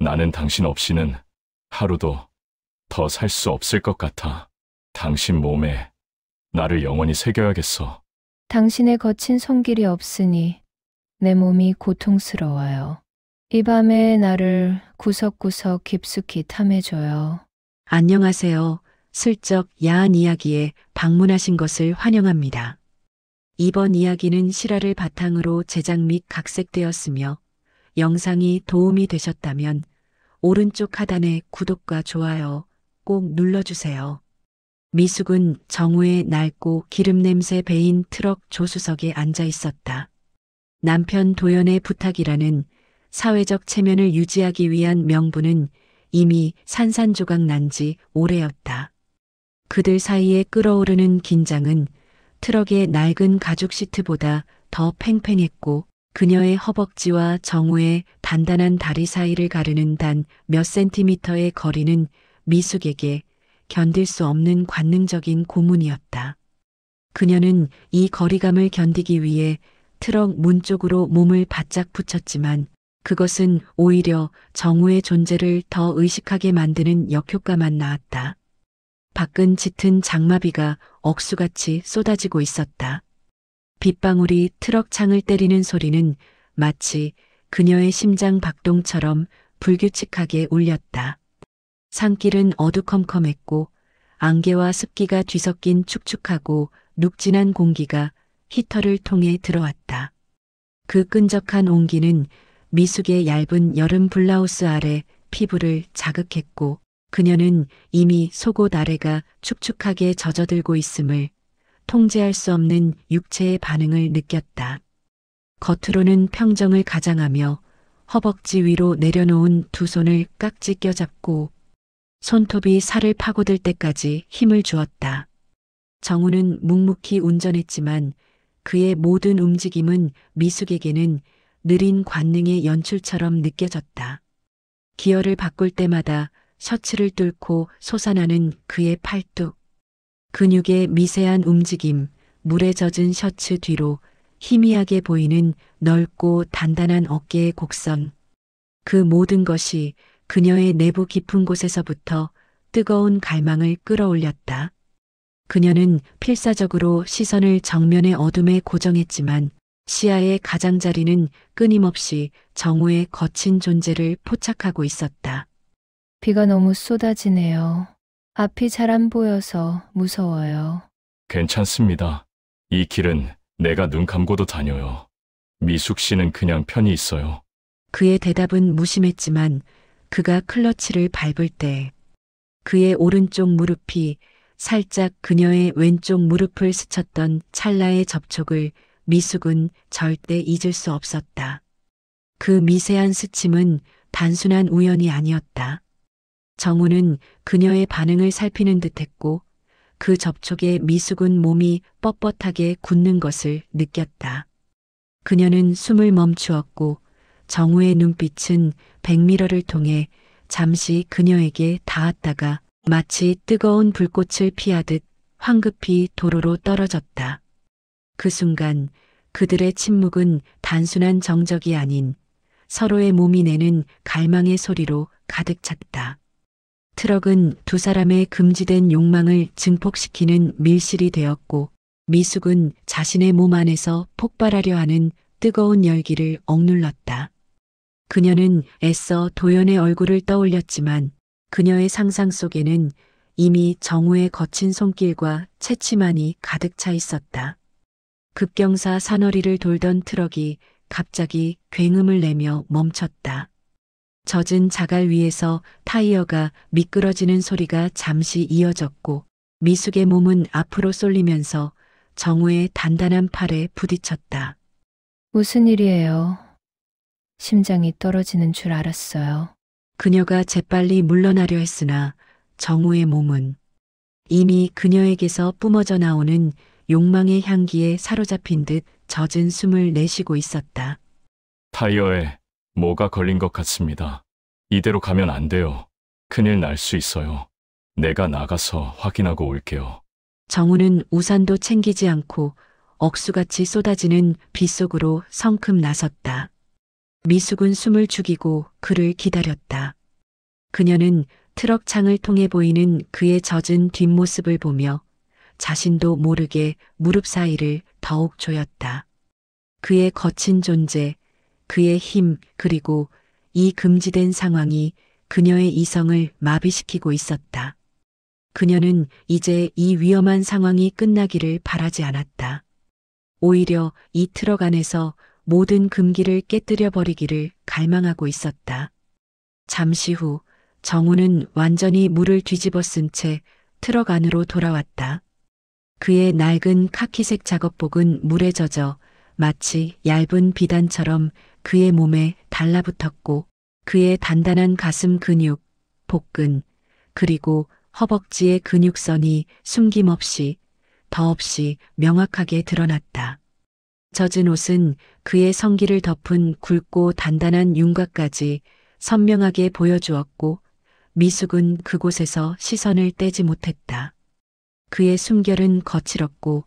나는 당신 없이는 하루도 더 살 수 없을 것 같아. 당신 몸에 나를 영원히 새겨야겠어. 당신의 거친 손길이 없으니 내 몸이 고통스러워요. 이 밤에 나를 구석구석 깊숙이 탐해줘요. 안녕하세요. 슬쩍 야한 이야기에 방문하신 것을 환영합니다. 이번 이야기는 실화를 바탕으로 제작 및 각색되었으며 영상이 도움이 되셨다면 오른쪽 하단의 구독과 좋아요 꼭 눌러주세요. 미숙은 정우의 낡고 기름냄새 배인 트럭 조수석에 앉아 있었다. 남편 도연의 부탁이라는 사회적 체면을 유지하기 위한 명분은 이미 산산조각 난 지 오래였다. 그들 사이에 끓어오르는 긴장은 트럭의 낡은 가죽 시트보다 더 팽팽했고 그녀의 허벅지와 정우의 단단한 다리 사이를 가르는 단 몇 센티미터의 거리는 미숙에게 견딜 수 없는 관능적인 고문이었다. 그녀는 이 거리감을 견디기 위해 트럭 문 쪽으로 몸을 바짝 붙였지만 그것은 오히려 정우의 존재를 더 의식하게 만드는 역효과만 낳았다. 밖은 짙은 장마비가 억수같이 쏟아지고 있었다. 빗방울이 트럭 창을 때리는 소리는 마치 그녀의 심장 박동처럼 불규칙하게 울렸다. 산길은 어두컴컴했고 안개와 습기가 뒤섞인 축축하고 눅진한 공기가 히터를 통해 들어왔다. 그 끈적한 온기는 미숙의 얇은 여름 블라우스 아래 피부를 자극했고 그녀는 이미 속옷 아래가 축축하게 젖어들고 있음을 통제할 수 없는 육체의 반응을 느꼈다. 겉으로는 평정을 가장하며 허벅지 위로 내려놓은 두 손을 깍지 껴잡고 손톱이 살을 파고들 때까지 힘을 주었다. 정우는 묵묵히 운전했지만 그의 모든 움직임은 미숙에게는 느린 관능의 연출처럼 느껴졌다. 기어를 바꿀 때마다 셔츠를 뚫고 솟아나는 그의 팔뚝. 근육의 미세한 움직임, 물에 젖은 셔츠 뒤로 희미하게 보이는 넓고 단단한 어깨의 곡선. 그 모든 것이 그녀의 내부 깊은 곳에서부터 뜨거운 갈망을 끌어올렸다. 그녀는 필사적으로 시선을 정면의 어둠에 고정했지만 시야의 가장자리는 끊임없이 정우의 거친 존재를 포착하고 있었다. 비가 너무 쏟아지네요. 앞이 잘 안 보여서 무서워요. 괜찮습니다. 이 길은 내가 눈 감고도 다녀요. 미숙 씨는 그냥 편히 있어요. 그의 대답은 무심했지만 그가 클러치를 밟을 때 그의 오른쪽 무릎이 살짝 그녀의 왼쪽 무릎을 스쳤던 찰나의 접촉을 미숙은 절대 잊을 수 없었다. 그 미세한 스침은 단순한 우연이 아니었다. 정우는 그녀의 반응을 살피는 듯했고 그 접촉에 미숙은 몸이 뻣뻣하게 굳는 것을 느꼈다. 그녀는 숨을 멈추었고 정우의 눈빛은 백미러를 통해 잠시 그녀에게 닿았다가 마치 뜨거운 불꽃을 피하듯 황급히 도로로 떨어졌다. 그 순간 그들의 침묵은 단순한 정적이 아닌 서로의 몸이 내는 갈망의 소리로 가득 찼다. 트럭은 두 사람의 금지된 욕망을 증폭시키는 밀실이 되었고 미숙은 자신의 몸 안에서 폭발하려 하는 뜨거운 열기를 억눌렀다. 그녀는 애써 도연의 얼굴을 떠올렸지만 그녀의 상상 속에는 이미 정우의 거친 손길과 채취만이 가득 차 있었다. 급경사 사너리를 돌던 트럭이 갑자기 굉음을 내며 멈췄다. 젖은 자갈 위에서 타이어가 미끄러지는 소리가 잠시 이어졌고 미숙의 몸은 앞으로 쏠리면서 정우의 단단한 팔에 부딪혔다. 무슨 일이에요? 심장이 떨어지는 줄 알았어요. 그녀가 재빨리 물러나려 했으나 정우의 몸은 이미 그녀에게서 뿜어져 나오는 욕망의 향기에 사로잡힌 듯 젖은 숨을 내쉬고 있었다. 타이어에 뭐가 걸린 것 같습니다. 이대로 가면 안 돼요. 큰일 날 수 있어요. 내가 나가서 확인하고 올게요. 정우는 우산도 챙기지 않고 억수같이 쏟아지는 빗속으로 성큼 나섰다. 미숙은 숨을 죽이고 그를 기다렸다. 그녀는 트럭 창을 통해 보이는 그의 젖은 뒷모습을 보며 자신도 모르게 무릎 사이를 더욱 조였다. 그의 거친 존재, 그의 힘, 그리고 이 금지된 상황이 그녀의 이성을 마비시키고 있었다. 그녀는 이제 이 위험한 상황이 끝나기를 바라지 않았다. 오히려 이 트럭 안에서 모든 금기를 깨뜨려 버리기를 갈망하고 있었다. 잠시 후 정우는 완전히 물을 뒤집어 쓴 채 트럭 안으로 돌아왔다. 그의 낡은 카키색 작업복은 물에 젖어 마치 얇은 비단처럼 그의 몸에 달라붙었고 그의 단단한 가슴 근육, 복근, 그리고 허벅지의 근육선이 숨김없이 더없이 명확하게 드러났다. 젖은 옷은 그의 성기를 덮은 굵고 단단한 윤곽까지 선명하게 보여주었고 미숙은 그곳에서 시선을 떼지 못했다. 그의 숨결은 거칠었고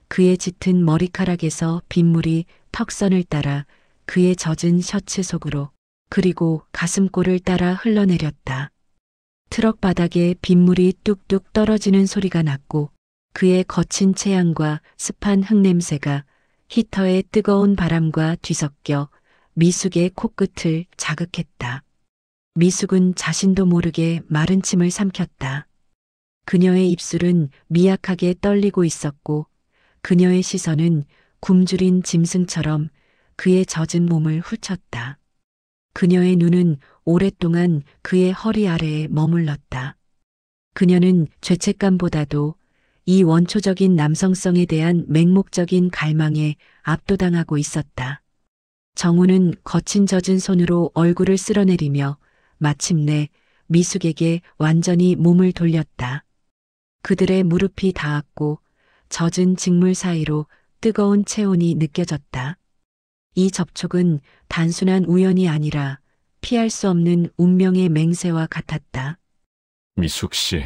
그의 짙은 머리카락에서 빗물이 턱선을 따라 그의 젖은 셔츠 속으로 그리고 가슴골을 따라 흘러내렸다. 트럭 바닥에 빗물이 뚝뚝 떨어지는 소리가 났고 그의 거친 체향과 습한 흙냄새가 히터의 뜨거운 바람과 뒤섞여 미숙의 코끝을 자극했다. 미숙은 자신도 모르게 마른 침을 삼켰다. 그녀의 입술은 미약하게 떨리고 있었고 그녀의 시선은 굶주린 짐승처럼 그의 젖은 몸을 훑쳤다. 그녀의 눈은 오랫동안 그의 허리 아래에 머물렀다. 그녀는 죄책감보다도 이 원초적인 남성성에 대한 맹목적인 갈망에 압도당하고 있었다. 정우는 거친 젖은 손으로 얼굴을 쓸어내리며 마침내 미숙에게 완전히 몸을 돌렸다. 그들의 무릎이 닿았고 젖은 직물 사이로 뜨거운 체온이 느껴졌다. 이 접촉은 단순한 우연이 아니라 피할 수 없는 운명의 맹세와 같았다. 미숙 씨,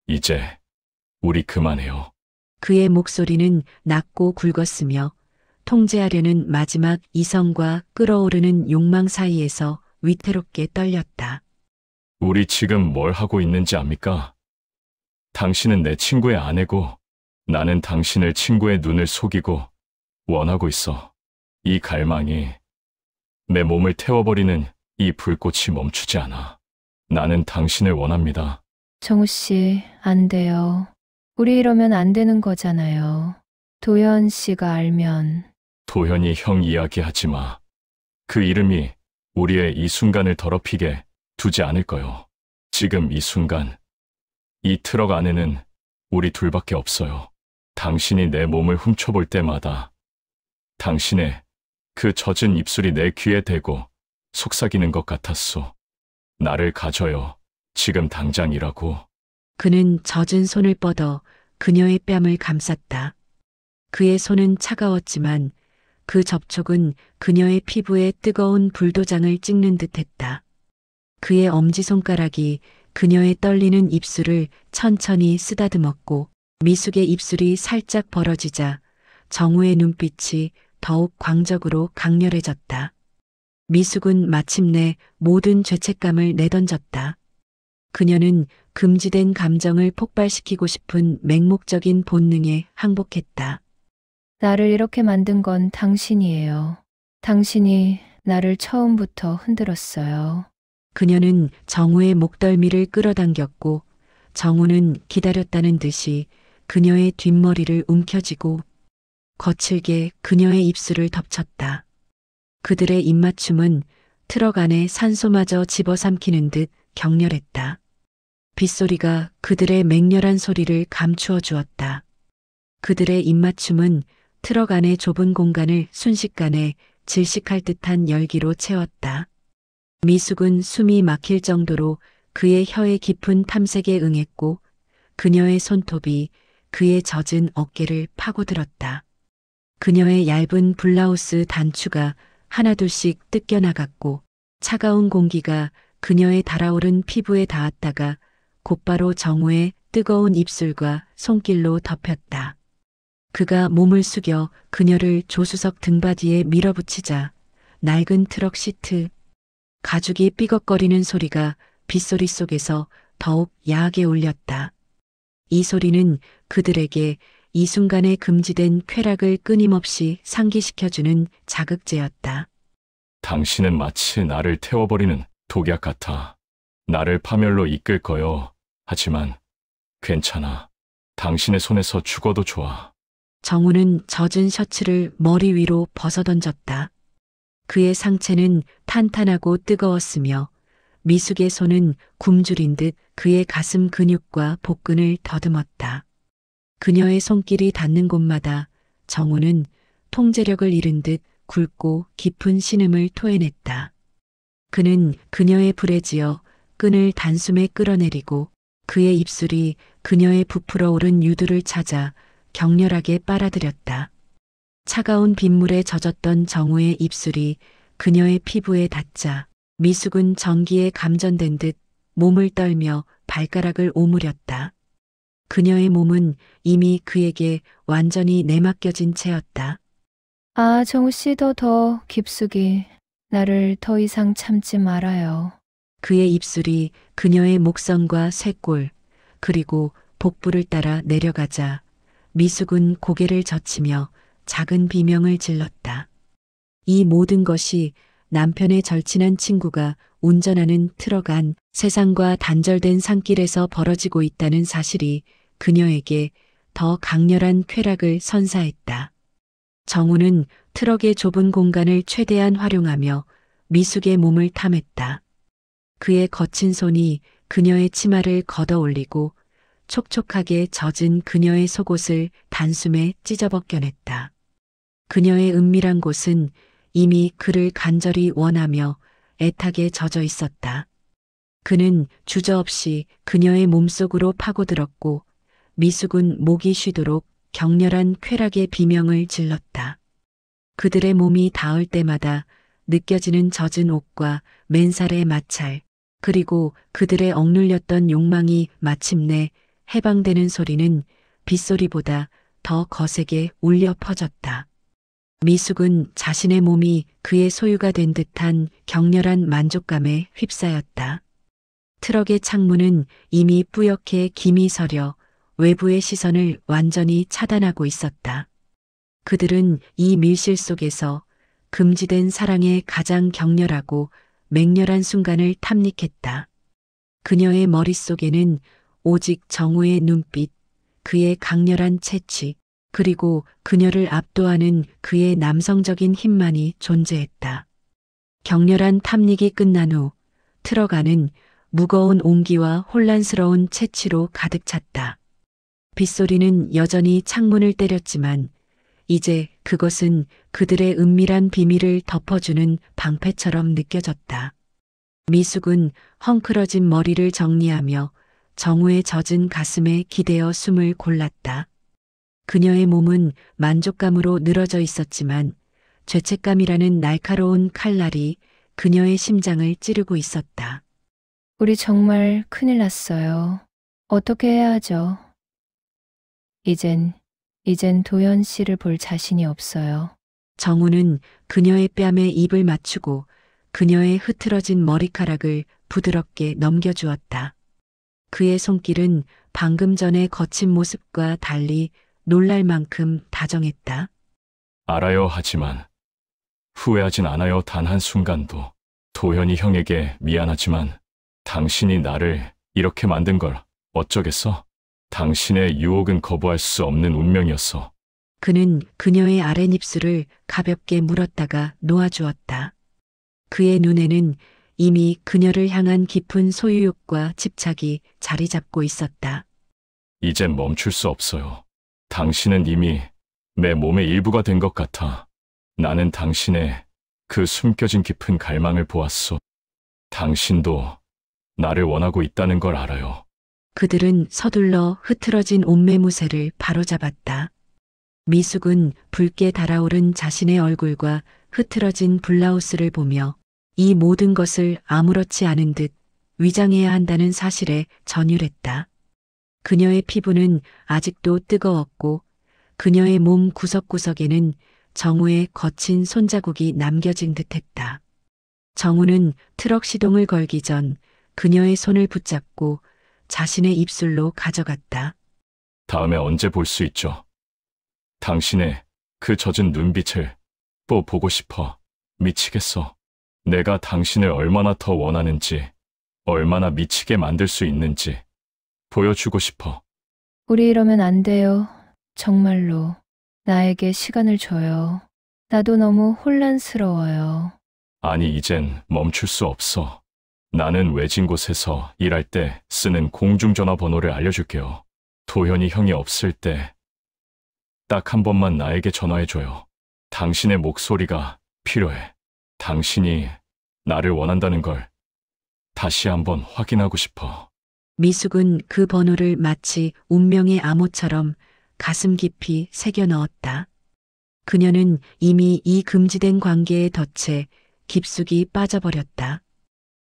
이제 우리 그만해요. 그의 목소리는 낮고 굵었으며 통제하려는 마지막 이성과 끓어오르는 욕망 사이에서 위태롭게 떨렸다. 우리 지금 뭘 하고 있는지 압니까? 당신은 내 친구의 아내고 나는 당신을 친구의 눈을 속이고 원하고 있어. 이 갈망이 내 몸을 태워버리는 이 불꽃이 멈추지 않아. 나는 당신을 원합니다. 정우 씨, 안 돼요. 우리 이러면 안 되는 거잖아요. 도현 씨가 알면. 도현이 형 이야기하지 마. 그 이름이 우리의 이 순간을 더럽히게 두지 않을 거요. 지금 이 순간, 이 트럭 안에는 우리 둘밖에 없어요. 당신이 내 몸을 훔쳐볼 때마다 당신의 그 젖은 입술이 내 귀에 대고 속삭이는 것 같았소. 나를 가져요. 지금 당장이라고. 그는 젖은 손을 뻗어 그녀의 뺨을 감쌌다. 그의 손은 차가웠지만 그 접촉은 그녀의 피부에 뜨거운 불도장을 찍는 듯했다. 그의 엄지손가락이 그녀의 떨리는 입술을 천천히 쓰다듬었고 미숙의 입술이 살짝 벌어지자 정우의 눈빛이 더욱 광적으로 강렬해졌다. 미숙은 마침내 모든 죄책감을 내던졌다. 그녀는 금지된 감정을 폭발시키고 싶은 맹목적인 본능에 항복했다. 나를 이렇게 만든 건 당신이에요. 당신이 나를 처음부터 흔들었어요. 그녀는 정우의 목덜미를 끌어당겼고 정우는 기다렸다는 듯이 그녀의 뒷머리를 움켜쥐고 거칠게 그녀의 입술을 덮쳤다. 그들의 입맞춤은 트럭 안에 산소마저 집어삼키는 듯 격렬했다. 빗소리가 그들의 맹렬한 소리를 감추어 주었다. 그들의 입맞춤은 트럭 안의 좁은 공간을 순식간에 질식할 듯한 열기로 채웠다. 미숙은 숨이 막힐 정도로 그의 혀의 깊은 탐색에 응했고 그녀의 손톱이 그의 젖은 어깨를 파고들었다. 그녀의 얇은 블라우스 단추가 하나둘씩 뜯겨나갔고 차가운 공기가 그녀의 달아오른 피부에 닿았다가 곧바로 정우의 뜨거운 입술과 손길로 덮였다. 그가 몸을 숙여 그녀를 조수석 등받이에 밀어붙이자 낡은 트럭 시트, 가죽이 삐걱거리는 소리가 빗소리 속에서 더욱 야하게 울렸다. 이 소리는 그들에게 이 순간에 금지된 쾌락을 끊임없이 상기시켜주는 자극제였다. 당신은 마치 나를 태워버리는 독약 같아. 나를 파멸로 이끌 거요. 하지만 괜찮아. 당신의 손에서 죽어도 좋아. 정우는 젖은 셔츠를 머리 위로 벗어던졌다. 그의 상체는 탄탄하고 뜨거웠으며 미숙의 손은 굶주린 듯 그의 가슴 근육과 복근을 더듬었다. 그녀의 손길이 닿는 곳마다 정우는 통제력을 잃은 듯 굵고 깊은 신음을 토해냈다. 그는 그녀의 불에 지어 끈을 단숨에 끌어내리고 그의 입술이 그녀의 부풀어 오른 유두를 찾아 격렬하게 빨아들였다. 차가운 빗물에 젖었던 정우의 입술이 그녀의 피부에 닿자 미숙은 전기에 감전된 듯 몸을 떨며 발가락을 오므렸다. 그녀의 몸은 이미 그에게 완전히 내맡겨진 채였다. 아, 정우 씨 더 깊숙이 나를 더 이상 참지 말아요. 그의 입술이 그녀의 목선과 쇄골 그리고 복부를 따라 내려가자 미숙은 고개를 젖히며 작은 비명을 질렀다. 이 모든 것이 남편의 절친한 친구가 운전하는 트럭 안 세상과 단절된 산길에서 벌어지고 있다는 사실이 그녀에게 더 강렬한 쾌락을 선사했다. 정우는 트럭의 좁은 공간을 최대한 활용하며 미숙의 몸을 탐했다. 그의 거친 손이 그녀의 치마를 걷어 올리고 촉촉하게 젖은 그녀의 속옷을 단숨에 찢어벗겨냈다. 그녀의 은밀한 곳은 이미 그를 간절히 원하며 애타게 젖어 있었다. 그는 주저없이 그녀의 몸속으로 파고들었고 미숙은 목이 쉬도록 격렬한 쾌락의 비명을 질렀다. 그들의 몸이 닿을 때마다 느껴지는 젖은 옷과 맨살의 마찰, 그리고 그들의 억눌렸던 욕망이 마침내 해방되는 소리는 빗소리보다 더 거세게 울려 퍼졌다. 미숙은 자신의 몸이 그의 소유가 된 듯한 격렬한 만족감에 휩싸였다. 트럭의 창문은 이미 뿌옇게 김이 서려 외부의 시선을 완전히 차단하고 있었다. 그들은 이 밀실 속에서 금지된 사랑의 가장 격렬하고 맹렬한 순간을 탐닉했다. 그녀의 머릿속에는 오직 정우의 눈빛, 그의 강렬한 채취, 그리고 그녀를 압도하는 그의 남성적인 힘만이 존재했다. 격렬한 탐닉이 끝난 후 트럭 안은 무거운 온기와 혼란스러운 채취로 가득 찼다. 빗소리는 여전히 창문을 때렸지만 이제 그것은 그들의 은밀한 비밀을 덮어주는 방패처럼 느껴졌다. 미숙은 헝클어진 머리를 정리하며 정우의 젖은 가슴에 기대어 숨을 골랐다. 그녀의 몸은 만족감으로 늘어져 있었지만 죄책감이라는 날카로운 칼날이 그녀의 심장을 찌르고 있었다. 우리 정말 큰일 났어요. 어떻게 해야 하죠? 이젠 도연 씨를 볼 자신이 없어요. 정우는 그녀의 뺨에 입을 맞추고 그녀의 흐트러진 머리카락을 부드럽게 넘겨주었다. 그의 손길은 방금 전의 거친 모습과 달리 놀랄 만큼 다정했다. 알아요. 하지만 후회하진 않아요. 단 한순간도. 도현이 형에게 미안하지만 당신이 나를 이렇게 만든 걸 어쩌겠어? 당신의 유혹은 거부할 수 없는 운명이었어. 그는 그녀의 아랫입술을 가볍게 물었다가 놓아주었다. 그의 눈에는 이미 그녀를 향한 깊은 소유욕과 집착이 자리 잡고 있었다. 이젠 멈출 수 없어요. 당신은 이미 내 몸의 일부가 된 것 같아. 나는 당신의 그 숨겨진 깊은 갈망을 보았어. 당신도 나를 원하고 있다는 걸 알아요. 그들은 서둘러 흐트러진 옷매무새를 바로잡았다. 미숙은 붉게 달아오른 자신의 얼굴과 흐트러진 블라우스를 보며 이 모든 것을 아무렇지 않은 듯 위장해야 한다는 사실에 전율했다. 그녀의 피부는 아직도 뜨거웠고 그녀의 몸 구석구석에는 정우의 거친 손자국이 남겨진 듯했다. 정우는 트럭 시동을 걸기 전 그녀의 손을 붙잡고 자신의 입술로 가져갔다. 다음에 언제 볼 수 있죠? 당신의 그 젖은 눈빛을 또 보고 싶어. 미치겠어. 내가 당신을 얼마나 더 원하는지, 얼마나 미치게 만들 수 있는지 보여주고 싶어. 우리 이러면 안 돼요. 정말로. 나에게 시간을 줘요. 나도 너무 혼란스러워요. 아니, 이젠 멈출 수 없어. 나는 외진 곳에서 일할 때 쓰는 공중전화 번호를 알려줄게요. 도현이 형이 없을 때 딱 한 번만 나에게 전화해줘요. 당신의 목소리가 필요해. 당신이 나를 원한다는 걸 다시 한번 확인하고 싶어. 미숙은 그 번호를 마치 운명의 암호처럼 가슴 깊이 새겨 넣었다. 그녀는 이미 이 금지된 관계의 덫에 깊숙이 빠져버렸다.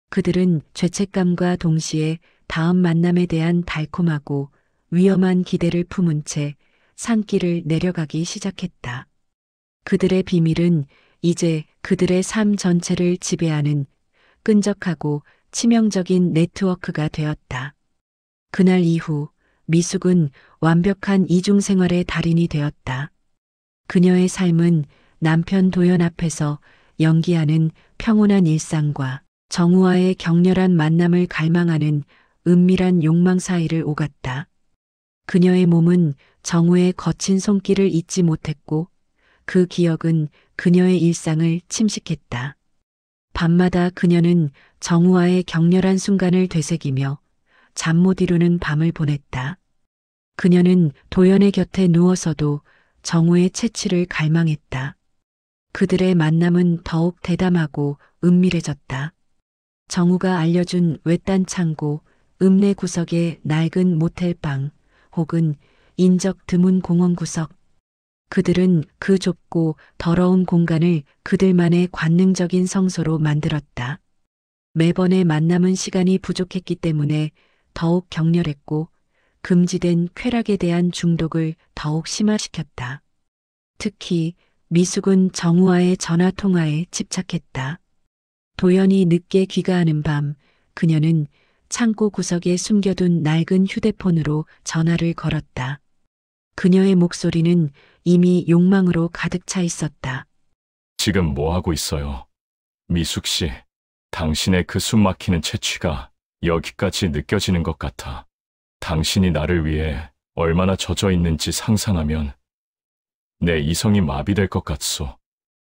그들은 죄책감과 동시에 다음 만남에 대한 달콤하고 위험한 기대를 품은 채 산길을 내려가기 시작했다. 그들의 비밀은 이제 그들의 삶 전체를 지배하는 끈적하고 치명적인 네트워크가 되었다. 그날 이후 미숙은 완벽한 이중생활의 달인이 되었다. 그녀의 삶은 남편 도연 앞에서 연기하는 평온한 일상과 정우와의 격렬한 만남을 갈망하는 은밀한 욕망 사이를 오갔다. 그녀의 몸은 정우의 거친 손길을 잊지 못했고 그 기억은 그녀의 일상을 침식했다. 밤마다 그녀는 정우와의 격렬한 순간을 되새기며 잠 못 이루는 밤을 보냈다. 그녀는 도연의 곁에 누워서도 정우의 채취를 갈망했다. 그들의 만남은 더욱 대담하고 은밀해졌다. 정우가 알려준 외딴 창고, 읍내 구석의 낡은 모텔방, 혹은 인적 드문 공원 구석. 그들은 그 좁고 더러운 공간을 그들만의 관능적인 성소로 만들었다. 매번의 만남은 시간이 부족했기 때문에 더욱 격렬했고 금지된 쾌락에 대한 중독을 더욱 심화시켰다. 특히 미숙은 정우와의 전화 통화에 집착했다. 도연이 늦게 귀가하는 밤 그녀는 창고 구석에 숨겨둔 낡은 휴대폰으로 전화를 걸었다. 그녀의 목소리는 이미 욕망으로 가득 차 있었다. 지금 뭐 하고 있어요? 미숙 씨, 당신의 그 숨막히는 채취가 여기까지 느껴지는 것 같아. 당신이 나를 위해 얼마나 젖어 있는지 상상하면 내 이성이 마비될 것 같소.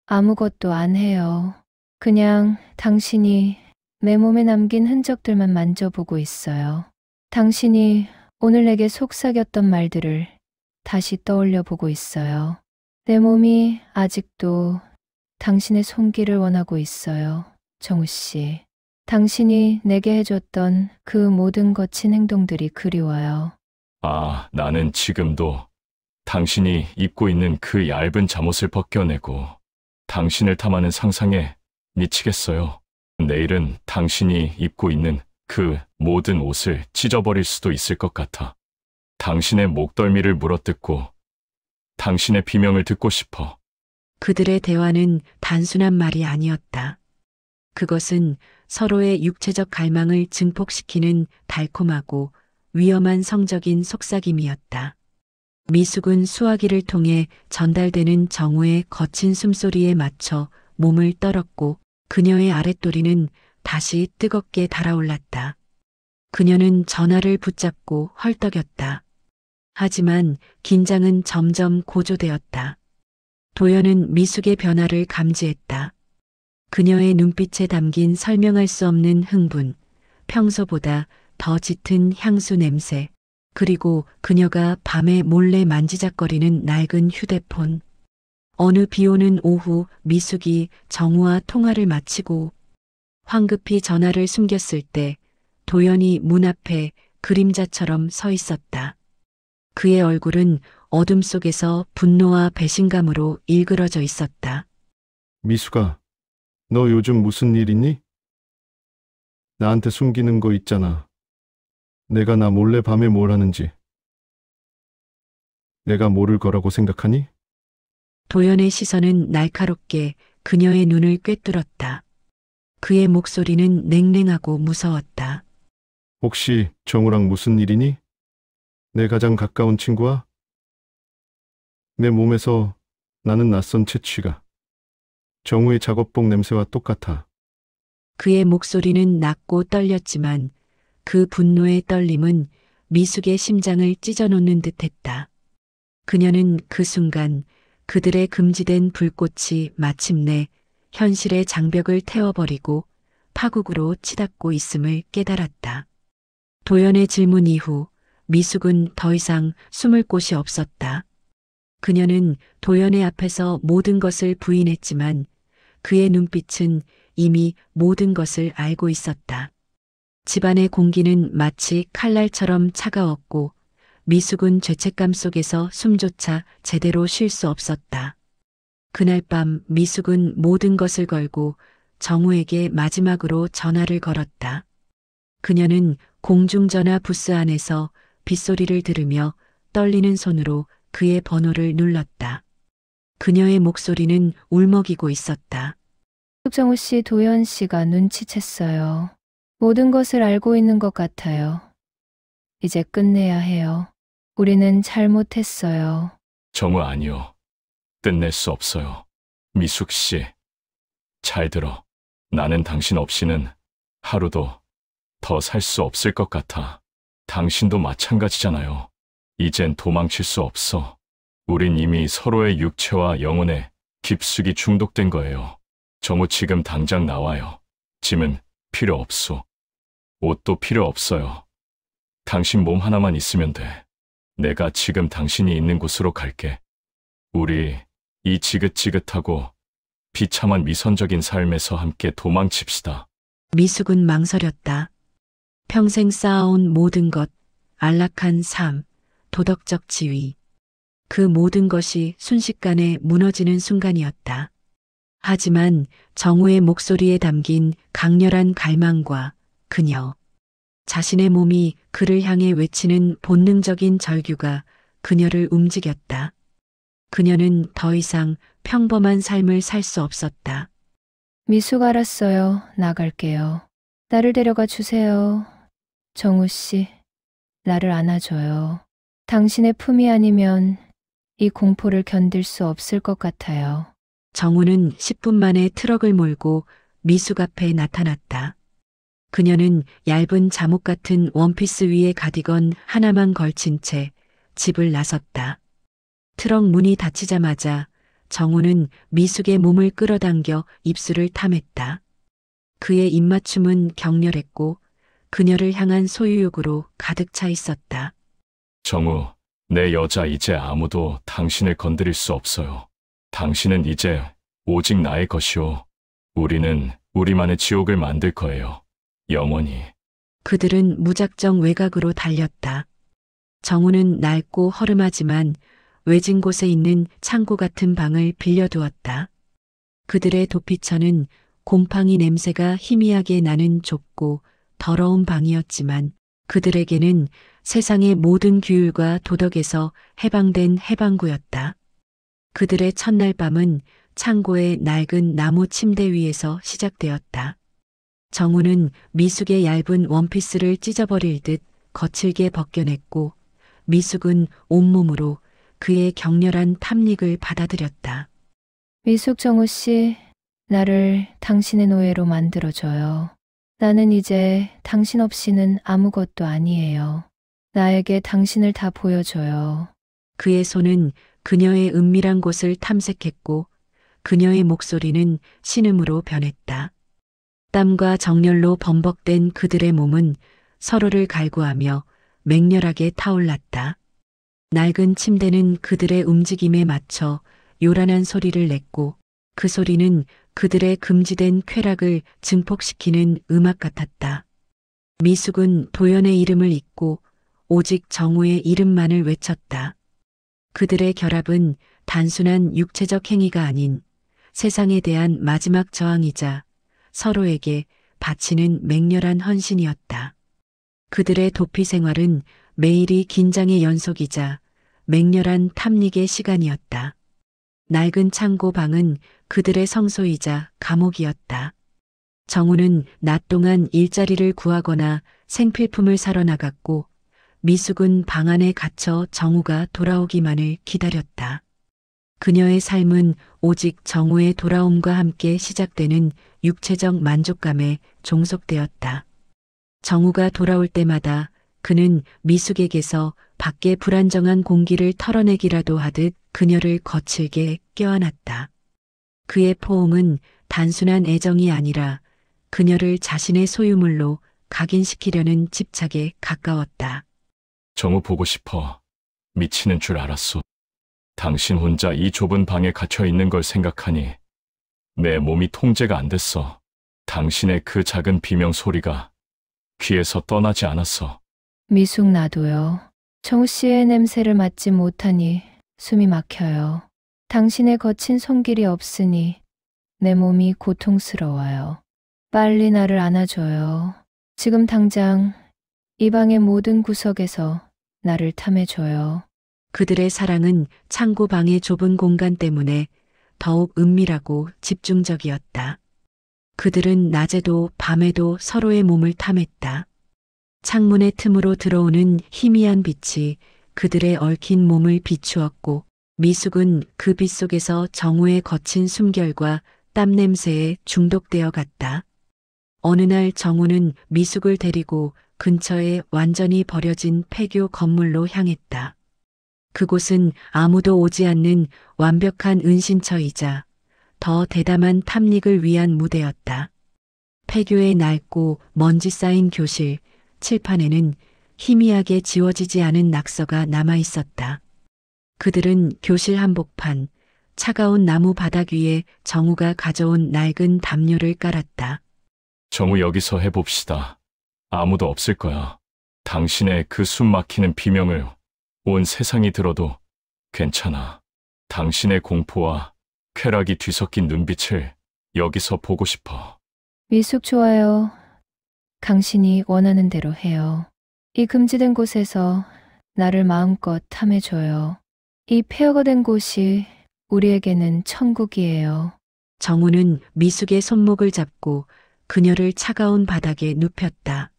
아무것도 안 해요. 그냥 당신이 내 몸에 남긴 흔적들만 만져보고 있어요. 당신이 오늘 내게 속삭였던 말들을 다시 떠올려 보고 있어요. 내 몸이 아직도 당신의 손길을 원하고 있어요. 정우 씨. 당신이 내게 해줬던 그 모든 거친 행동들이 그리워요. 아, 나는 지금도 당신이 입고 있는 그 얇은 잠옷을 벗겨내고 당신을 탐하는 상상에 미치겠어요. 내일은 당신이 입고 있는 그 모든 옷을 찢어버릴 수도 있을 것 같아. 당신의 목덜미를 물어뜯고 당신의 비명을 듣고 싶어. 그들의 대화는 단순한 말이 아니었다. 그것은 서로의 육체적 갈망을 증폭시키는 달콤하고 위험한 성적인 속삭임이었다. 미숙은 수화기를 통해 전달되는 정우의 거친 숨소리에 맞춰 몸을 떨었고 그녀의 아랫도리는 다시 뜨겁게 달아올랐다. 그녀는 전화를 붙잡고 헐떡였다. 하지만 긴장은 점점 고조되었다. 도연은 미숙의 변화를 감지했다. 그녀의 눈빛에 담긴 설명할 수 없는 흥분, 평소보다 더 짙은 향수 냄새, 그리고 그녀가 밤에 몰래 만지작거리는 낡은 휴대폰. 어느 비오는 오후 미숙이 정우와 통화를 마치고 황급히 전화를 숨겼을 때 도연이 문 앞에 그림자처럼 서 있었다. 그의 얼굴은 어둠 속에서 분노와 배신감으로 일그러져 있었다. 미숙아, 너 요즘 무슨 일 있니? 나한테 숨기는 거 있잖아. 내가 나 몰래 밤에 뭘 하는지. 내가 모를 거라고 생각하니? 도연의 시선은 날카롭게 그녀의 눈을 꿰뚫었다. 그의 목소리는 냉랭하고 무서웠다. 혹시 정우랑 무슨 일이니? 내 가장 가까운 친구와? 내 몸에서 나는 낯선 채취가 정우의 작업복 냄새와 똑같아. 그의 목소리는 낮고 떨렸지만 그 분노의 떨림은 미숙의 심장을 찢어놓는 듯했다. 그녀는 그 순간 그들의 금지된 불꽃이 마침내 현실의 장벽을 태워버리고 파국으로 치닫고 있음을 깨달았다. 도연의 질문 이후 미숙은 더 이상 숨을 곳이 없었다. 그녀는 도연의 앞에서 모든 것을 부인했지만 그의 눈빛은 이미 모든 것을 알고 있었다. 집안의 공기는 마치 칼날처럼 차가웠고 미숙은 죄책감 속에서 숨조차 제대로 쉴 수 없었다. 그날 밤 미숙은 모든 것을 걸고 정우에게 마지막으로 전화를 걸었다. 그녀는 공중전화 부스 안에서 빗소리를 들으며 떨리는 손으로 그의 번호를 눌렀다. 그녀의 목소리는 울먹이고 있었다. 정우 씨, 도연 씨가 눈치챘어요. 모든 것을 알고 있는 것 같아요. 이제 끝내야 해요. 우리는 잘못했어요. 정우 아니요. 끝낼 수 없어요. 미숙 씨, 잘 들어. 나는 당신 없이는 하루도 더 살 수 없을 것 같아. 당신도 마찬가지잖아요. 이젠 도망칠 수 없어. 우린 이미 서로의 육체와 영혼에 깊숙이 중독된 거예요. 정우 지금 당장 나와요. 짐은 필요 없소. 옷도 필요 없어요. 당신 몸 하나만 있으면 돼. 내가 지금 당신이 있는 곳으로 갈게. 우리 이 지긋지긋하고 비참한 위선적인 삶에서 함께 도망칩시다. 미숙은 망설였다. 평생 쌓아온 모든 것, 안락한 삶, 도덕적 지위. 그 모든 것이 순식간에 무너지는 순간이었다. 하지만 정우의 목소리에 담긴 강렬한 갈망과 그녀, 자신의 몸이 그를 향해 외치는 본능적인 절규가 그녀를 움직였다. 그녀는 더 이상 평범한 삶을 살 수 없었다. 미숙, 알았어요. 나갈게요. 나를 데려가 주세요. 정우 씨, 나를 안아줘요. 당신의 품이 아니면 이 공포를 견딜 수 없을 것 같아요. 정우는 10분 만에 트럭을 몰고 미숙 앞에 나타났다. 그녀는 얇은 잠옷 같은 원피스 위에 가디건 하나만 걸친 채 집을 나섰다. 트럭 문이 닫히자마자 정우는 미숙의 몸을 끌어당겨 입술을 탐했다. 그의 입맞춤은 격렬했고 그녀를 향한 소유욕으로 가득 차 있었다. 정우, 내 여자 이제 아무도 당신을 건드릴 수 없어요. 당신은 이제 오직 나의 것이오. 우리는 우리만의 지옥을 만들 거예요. 영원히. 그들은 무작정 외곽으로 달렸다. 정우는 낡고 허름하지만 외진 곳에 있는 창고 같은 방을 빌려두었다. 그들의 도피처는 곰팡이 냄새가 희미하게 나는 좁고 더러운 방이었지만 그들에게는 세상의 모든 규율과 도덕에서 해방된 해방구였다. 그들의 첫날 밤은 창고의 낡은 나무 침대 위에서 시작되었다. 정우는 미숙의 얇은 원피스를 찢어버릴 듯 거칠게 벗겨냈고 미숙은 온몸으로 그의 격렬한 탐닉을 받아들였다. 미숙, 정우 씨, 나를 당신의 노예로 만들어줘요. 나는 이제 당신 없이는 아무것도 아니에요. 나에게 당신을 다 보여줘요. 그의 손은 그녀의 은밀한 곳을 탐색했고 그녀의 목소리는 신음으로 변했다. 땀과 정열로 범벅된 그들의 몸은 서로를 갈구하며 맹렬하게 타올랐다. 낡은 침대는 그들의 움직임에 맞춰 요란한 소리를 냈고 그 소리는 그들의 금지된 쾌락을 증폭시키는 음악 같았다. 미숙은 도연의 이름을 잊고 오직 정우의 이름만을 외쳤다. 그들의 결합은 단순한 육체적 행위가 아닌 세상에 대한 마지막 저항이자 서로에게 바치는 맹렬한 헌신이었다. 그들의 도피 생활은 매일이 긴장의 연속이자 맹렬한 탐닉의 시간이었다. 낡은 창고 방은 그들의 성소이자 감옥이었다. 정우는 낮 동안 일자리를 구하거나 생필품을 사러 나갔고 미숙은 방 안에 갇혀 정우가 돌아오기만을 기다렸다. 그녀의 삶은 오직 정우의 돌아옴과 함께 시작되는 육체적 만족감에 종속되었다. 정우가 돌아올 때마다 그는 미숙에게서 밖의 불안정한 공기를 털어내기라도 하듯 그녀를 거칠게 껴안았다. 그의 포옹은 단순한 애정이 아니라 그녀를 자신의 소유물로 각인시키려는 집착에 가까웠다. 정우 보고 싶어. 미치는 줄 알았소. 당신 혼자 이 좁은 방에 갇혀 있는 걸 생각하니 내 몸이 통제가 안 됐어. 당신의 그 작은 비명 소리가 귀에서 떠나지 않았어. 미숙 나도요. 정우 씨의 냄새를 맡지 못하니 숨이 막혀요. 당신의 거친 손길이 없으니 내 몸이 고통스러워요. 빨리 나를 안아줘요. 지금 당장 이 방의 모든 구석에서 나를 탐해줘요. 그들의 사랑은 창고 방의 좁은 공간 때문에 더욱 은밀하고 집중적이었다. 그들은 낮에도 밤에도 서로의 몸을 탐했다. 창문의 틈으로 들어오는 희미한 빛이 그들의 얽힌 몸을 비추었고 미숙은 그 빛 속에서 정우의 거친 숨결과 땀 냄새에 중독되어 갔다. 어느 날 정우는 미숙을 데리고 근처에 완전히 버려진 폐교 건물로 향했다. 그곳은 아무도 오지 않는 완벽한 은신처이자 더 대담한 탐닉을 위한 무대였다. 폐교의 낡고 먼지 쌓인 교실, 칠판에는 희미하게 지워지지 않은 낙서가 남아 있었다. 그들은 교실 한복판, 차가운 나무 바닥 위에 정우가 가져온 낡은 담요를 깔았다. 정우 여기서 해봅시다. 아무도 없을 거야. 당신의 그 숨 막히는 비명을 온 세상이 들어도 괜찮아. 당신의 공포와 쾌락이 뒤섞인 눈빛을 여기서 보고 싶어. 미숙 좋아요. 당신이 원하는 대로 해요. 이 금지된 곳에서 나를 마음껏 탐해줘요. 이 폐허가 된 곳이 우리에게는 천국이에요. 정우는 미숙의 손목을 잡고 그녀를 차가운 바닥에 눕혔다.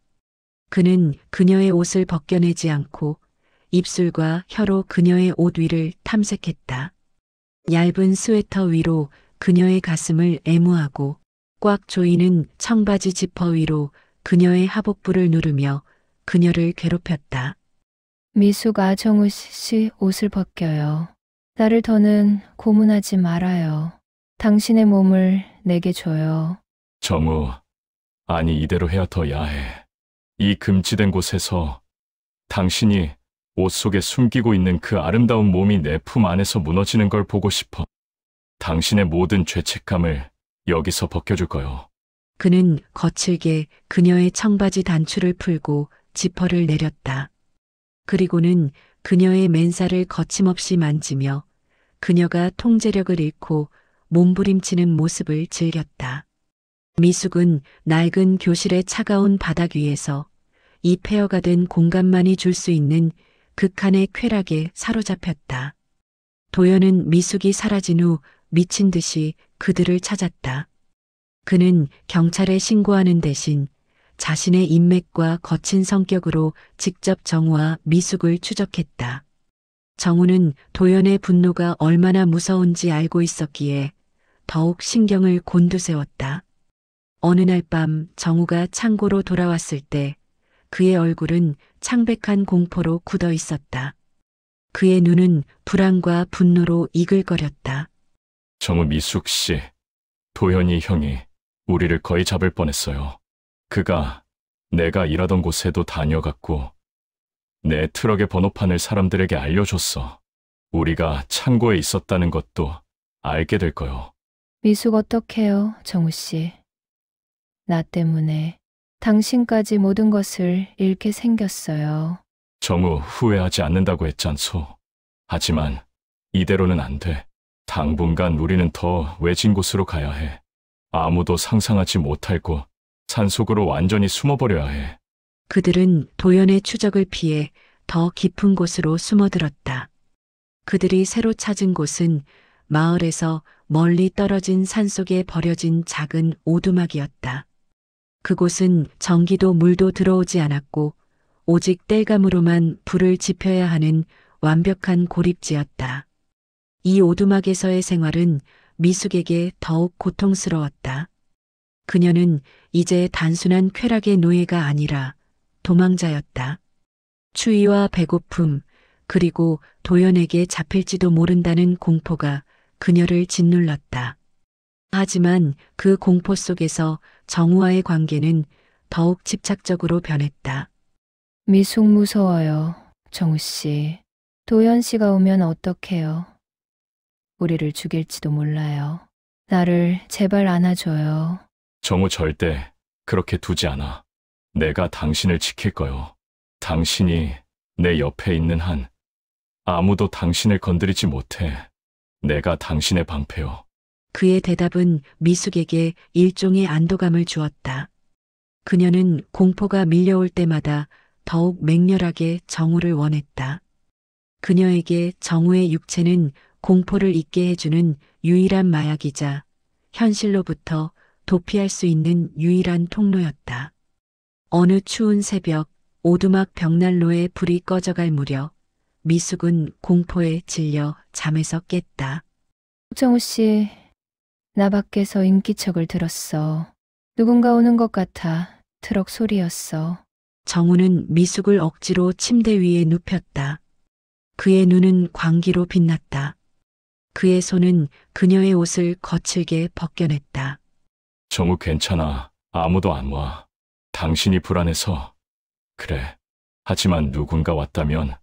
그는 그녀의 옷을 벗겨내지 않고 입술과 혀로 그녀의 옷 위를 탐색했다. 얇은 스웨터 위로 그녀의 가슴을 애무하고 꽉 조이는 청바지 지퍼 위로 그녀의 하복부를 누르며 그녀를 괴롭혔다. 미숙 정우 씨 옷을 벗겨요. 나를 더는 고문하지 말아요. 당신의 몸을 내게 줘요. 정우, 아니 이대로 해야 더 야해. 이 금지된 곳에서 당신이 옷 속에 숨기고 있는 그 아름다운 몸이 내 품 안에서 무너지는 걸 보고 싶어. 당신의 모든 죄책감을 여기서 벗겨줄 거요. 그는 거칠게 그녀의 청바지 단추를 풀고 지퍼를 내렸다. 그리고는 그녀의 맨살을 거침없이 만지며 그녀가 통제력을 잃고 몸부림치는 모습을 즐겼다. 미숙은 낡은 교실의 차가운 바닥 위에서 이 폐허가 된 공간만이 줄 수 있는 극한의 쾌락에 사로잡혔다. 도연은 미숙이 사라진 후 미친 듯이 그들을 찾았다. 그는 경찰에 신고하는 대신 자신의 인맥과 거친 성격으로 직접 정우와 미숙을 추적했다. 정우는 도연의 분노가 얼마나 무서운지 알고 있었기에 더욱 신경을 곤두세웠다. 어느 날 밤 정우가 창고로 돌아왔을 때 그의 얼굴은 창백한 공포로 굳어 있었다. 그의 눈은 불안과 분노로 이글거렸다. 정우 미숙 씨, 도현이 형이 우리를 거의 잡을 뻔했어요. 그가 내가 일하던 곳에도 다녀갔고 내 트럭의 번호판을 사람들에게 알려줬어. 우리가 창고에 있었다는 것도 알게 될 거요. 미숙 어떡해요, 정우 씨. 나 때문에 당신까지 모든 것을 잃게 생겼어요. 정우 후회하지 않는다고 했잖소. 하지만 이대로는 안 돼. 당분간 우리는 더 외진 곳으로 가야 해. 아무도 상상하지 못할 곳, 산속으로 완전히 숨어버려야 해. 그들은 도연의 추적을 피해 더 깊은 곳으로 숨어들었다. 그들이 새로 찾은 곳은 마을에서 멀리 떨어진 산속에 버려진 작은 오두막이었다. 그곳은 전기도 물도 들어오지 않았고 오직 땔감으로만 불을 지펴야 하는 완벽한 고립지였다. 이 오두막에서의 생활은 미숙에게 더욱 고통스러웠다. 그녀는 이제 단순한 쾌락의 노예가 아니라 도망자였다. 추위와 배고픔, 그리고 도연에게 잡힐지도 모른다는 공포가 그녀를 짓눌렀다. 하지만 그 공포 속에서 정우와의 관계는 더욱 집착적으로 변했다. 미숙 무서워요, 정우 씨. 도연 씨가 오면 어떡해요? 우리를 죽일지도 몰라요. 나를 제발 안아줘요. 정우 절대 그렇게 두지 않아. 내가 당신을 지킬 거요. 당신이 내 옆에 있는 한 아무도 당신을 건드리지 못해. 내가 당신의 방패요. 그의 대답은 미숙에게 일종의 안도감을 주었다. 그녀는 공포가 밀려올 때마다 더욱 맹렬하게 정우를 원했다. 그녀에게 정우의 육체는 공포를 잊게 해주는 유일한 마약이자 현실로부터 도피할 수 있는 유일한 통로였다. 어느 추운 새벽 오두막 벽난로에 불이 꺼져갈 무렵 미숙은 공포에 질려 잠에서 깼다. 정우 씨, 나 밖에서 인기척을 들었어. 누군가 오는 것 같아. 트럭 소리였어. 정우는 미숙을 억지로 침대 위에 눕혔다. 그의 눈은 광기로 빛났다. 그의 손은 그녀의 옷을 거칠게 벗겨냈다. 정우 괜찮아. 아무도 안 와. 당신이 불안해서. 그래. 하지만 누군가 왔다면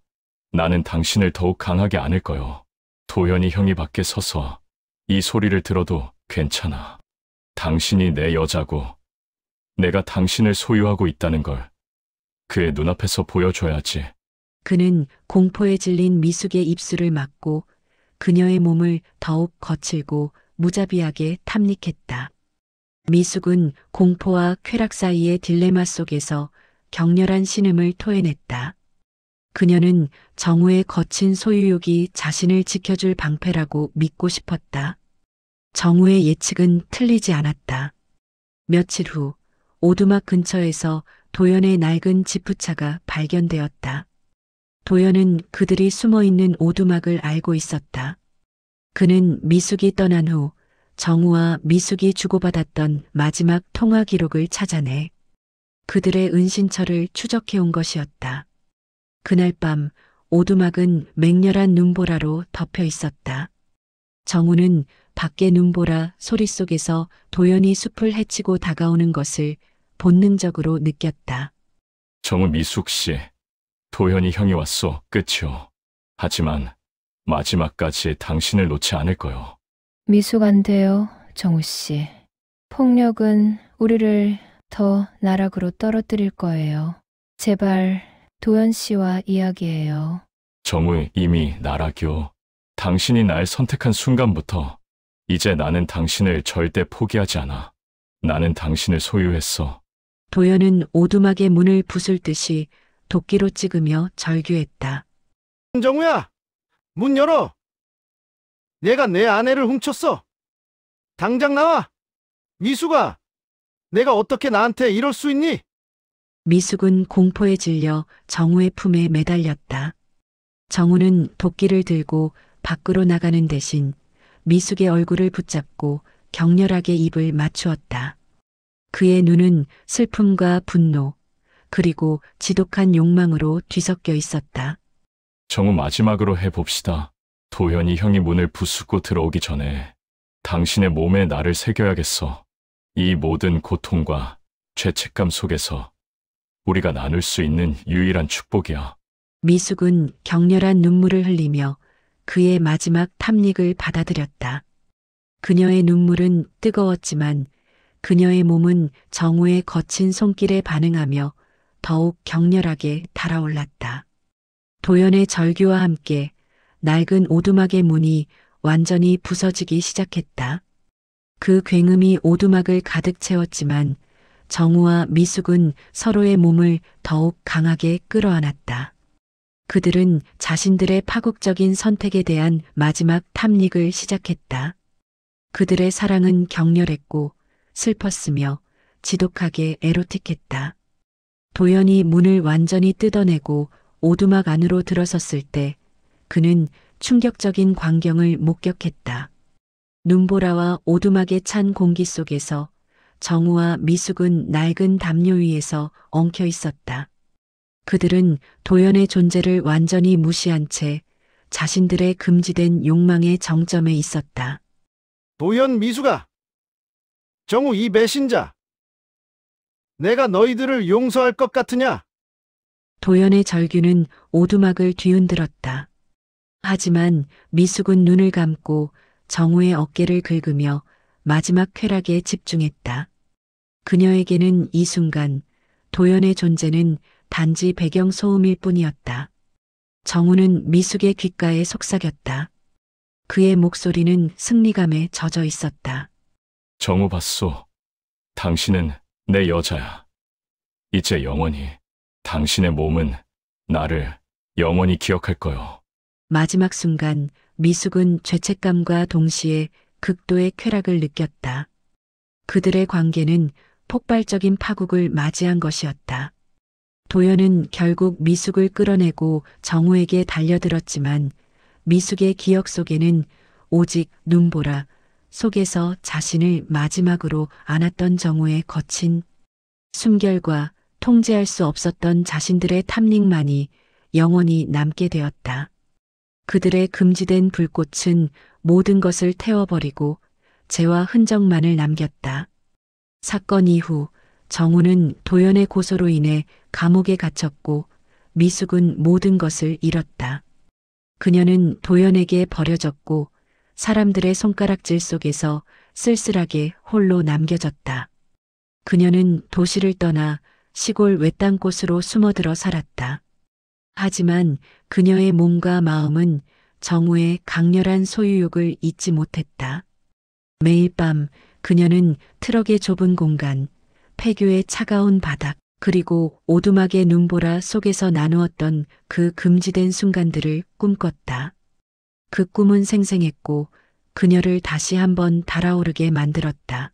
나는 당신을 더욱 강하게 안을 거요. 도연이 형이 밖에 서서 이 소리를 들어도 괜찮아. 당신이 내 여자고 내가 당신을 소유하고 있다는 걸 그의 눈앞에서 보여줘야지. 그는 공포에 질린 미숙의 입술을 막고 그녀의 몸을 더욱 거칠고 무자비하게 탐닉했다. 미숙은 공포와 쾌락 사이의 딜레마 속에서 격렬한 신음을 토해냈다. 그녀는 정우의 거친 소유욕이 자신을 지켜줄 방패라고 믿고 싶었다. 정우의 예측은 틀리지 않았다. 며칠 후 오두막 근처에서 도연의 낡은 지프차가 발견되었다. 도연은 그들이 숨어있는 오두막을 알고 있었다. 그는 미숙이 떠난 후 정우와 미숙이 주고받았던 마지막 통화 기록을 찾아내 그들의 은신처를 추적해온 것이었다. 그날 밤 오두막은 맹렬한 눈보라로 덮여 있었다. 정우는 밖의 눈보라 소리 속에서 도연이 숲을 헤치고 다가오는 것을 본능적으로 느꼈다. 정우 미숙 씨. 도연이 형이 왔소. 끝이요. 하지만 마지막까지 당신을 놓지 않을 거요. 미숙 안 돼요, 정우 씨. 폭력은 우리를 더 나락으로 떨어뜨릴 거예요. 제발 도연 씨와 이야기해요. 정우 이미 나락이요. 당신이 날 선택한 순간부터 이제 나는 당신을 절대 포기하지 않아. 나는 당신을 소유했어. 도연은 오두막의 문을 부술 듯이 도끼로 찍으며 절규했다. 정우야, 문 열어. 얘가 내 아내를 훔쳤어. 당장 나와. 미숙아, 내가 어떻게 나한테 이럴 수 있니? 미숙은 공포에 질려 정우의 품에 매달렸다. 정우는 도끼를 들고 밖으로 나가는 대신 미숙의 얼굴을 붙잡고 격렬하게 입을 맞추었다. 그의 눈은 슬픔과 분노, 그리고 지독한 욕망으로 뒤섞여 있었다. 정우 마지막으로 해봅시다. 도연이 형이 문을 부수고 들어오기 전에 당신의 몸에 나를 새겨야겠어. 이 모든 고통과 죄책감 속에서 우리가 나눌 수 있는 유일한 축복이야. 미숙은 격렬한 눈물을 흘리며 그의 마지막 탐닉을 받아들였다. 그녀의 눈물은 뜨거웠지만 그녀의 몸은 정우의 거친 손길에 반응하며 더욱 격렬하게 달아올랐다. 도연의 절규와 함께 낡은 오두막의 문이 완전히 부서지기 시작했다. 그 굉음이 오두막을 가득 채웠지만 정우와 미숙은 서로의 몸을 더욱 강하게 끌어안았다. 그들은 자신들의 파국적인 선택에 대한 마지막 탐닉을 시작했다. 그들의 사랑은 격렬했고 슬펐으며 지독하게 에로틱했다. 도연이 문을 완전히 뜯어내고 오두막 안으로 들어섰을 때 그는 충격적인 광경을 목격했다. 눈보라와 오두막에 찬 공기 속에서 정우와 미숙은 낡은 담요 위에서 엉켜 있었다. 그들은 도연의 존재를 완전히 무시한 채 자신들의 금지된 욕망의 정점에 있었다. 도연 미숙아, 정우 이 배신자. 내가 너희들을 용서할 것 같으냐? 도연의 절규는 오두막을 뒤흔들었다. 하지만 미숙은 눈을 감고 정우의 어깨를 긁으며 마지막 쾌락에 집중했다. 그녀에게는 이 순간 도연의 존재는 단지 배경 소음일 뿐이었다. 정우는 미숙의 귓가에 속삭였다. 그의 목소리는 승리감에 젖어 있었다. 정우 봤소. 당신은 내 여자야. 이제 영원히 당신의 몸은 나를 영원히 기억할 거요. 마지막 순간 미숙은 죄책감과 동시에 극도의 쾌락을 느꼈다. 그들의 관계는 폭발적인 파국을 맞이한 것이었다. 도연은 결국 미숙을 끌어내고 정우에게 달려들었지만 미숙의 기억 속에는 오직 눈보라 속에서 자신을 마지막으로 안았던 정우의 거친 숨결과 통제할 수 없었던 자신들의 탐닉만이 영원히 남게 되었다. 그들의 금지된 불꽃은 모든 것을 태워버리고 죄와 흔적만을 남겼다. 사건 이후 정우는 도연의 고소로 인해 감옥에 갇혔고 미숙은 모든 것을 잃었다. 그녀는 도연에게 버려졌고 사람들의 손가락질 속에서 쓸쓸하게 홀로 남겨졌다. 그녀는 도시를 떠나 시골 외딴 곳으로 숨어들어 살았다. 하지만 그녀의 몸과 마음은 정우의 강렬한 소유욕을 잊지 못했다. 매일 밤 그녀는 트럭의 좁은 공간, 폐교의 차가운 바닥, 그리고 오두막의 눈보라 속에서 나누었던 그 금지된 순간들을 꿈꿨다. 그 꿈은 생생했고 그녀를 다시 한번 달아오르게 만들었다.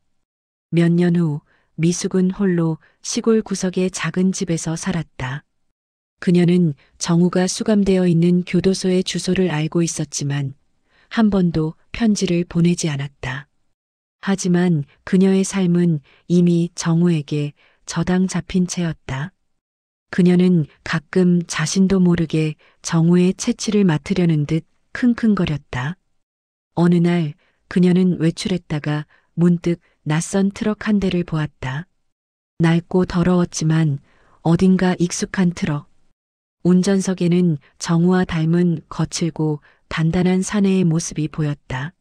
몇 년 후 미숙은 홀로 시골 구석의 작은 집에서 살았다. 그녀는 정우가 수감되어 있는 교도소의 주소를 알고 있었지만 한 번도 편지를 보내지 않았다. 하지만 그녀의 삶은 이미 정우에게 저당 잡힌 채였다. 그녀는 가끔 자신도 모르게 정우의 채취를 맡으려는 듯 킁킁거렸다. 어느 날 그녀는 외출했다가 문득 낯선 트럭 한 대를 보았다. 낡고 더러웠지만 어딘가 익숙한 트럭. 운전석에는 정우와 닮은 거칠고 단단한 사내의 모습이 보였다.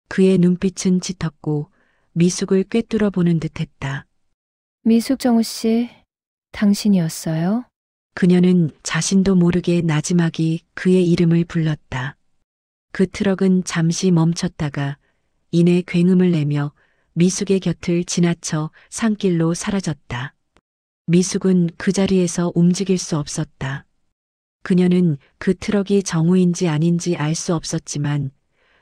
그의 눈빛은 짙었고 미숙을 꿰뚫어 보는 듯했다. 미숙 정우 씨, 당신이었어요? 그녀는 자신도 모르게 나지막이 그의 이름을 불렀다. 그 트럭은 잠시 멈췄다가 이내 굉음을 내며 미숙의 곁을 지나쳐 산길로 사라졌다. 미숙은 그 자리에서 움직일 수 없었다. 그녀는 그 트럭이 정우인지 아닌지 알 수 없었지만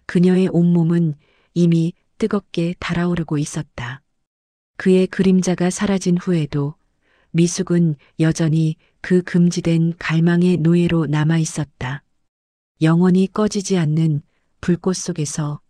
그녀의 온몸은 이미 뜨겁게 달아오르고 있었다. 그의 그림자가 사라진 후에도 미숙은 여전히 그 금지된 갈망의 노예로 남아 있었다. 영원히 꺼지지 않는 불꽃 속에서